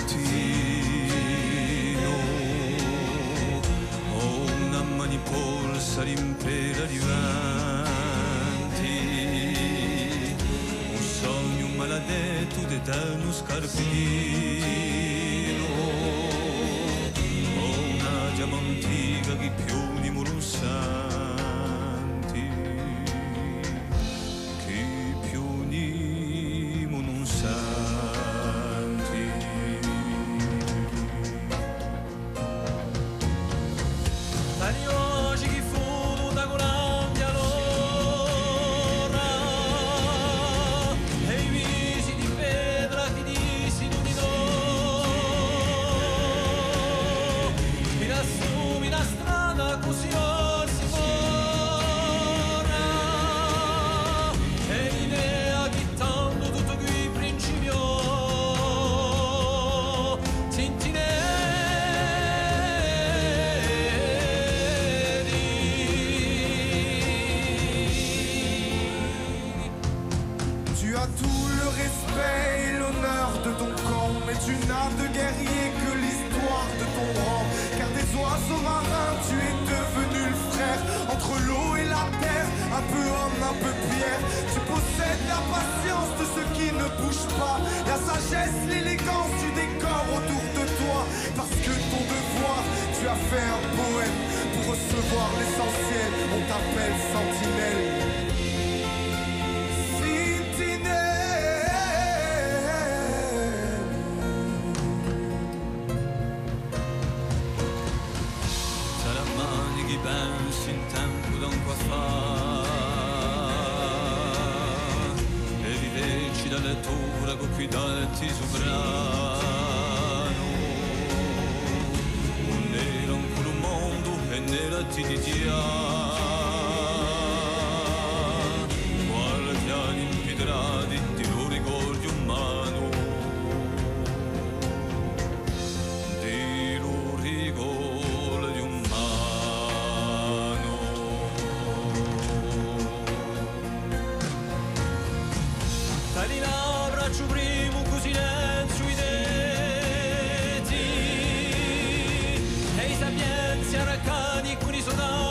mattino ho una manipolsa rimpera arrivanti, un sogno maledetto d'eterno scarpino, ho una diamantica che più di non santi, che più di non santi. Tani oggi chi fu da Colombia allora e i visi di pedra ti dissi tu di no, mi assumi la strada così si muore e l'idea che tanto tutto qui principio Tu as tout le respect et l'honneur de ton camp, mais tu n'as de guerrier que l'histoire de ton rang. Car des oiseaux marins, tu es devenu le frère entre l'eau et la terre, un peu homme, un peu pierre. Tu possèdes la patience de ceux qui ne bougent pas, la sagesse, l'élégance du décor autour de toi. Parce que ton devoir, tu as fait un poème pour recevoir l'essentiel. On t'appelle sentinelle. Chi pensi in tempo da un qua fa e viveci da lettura con cui dati sovrano un nero ancora un mondo e nera ti dia guardiani impidrati di lo ricordi umano, di lo ricordi umano. Tali labbra ci primo così silenzio i denti e i sapienzi arraccati con i sonati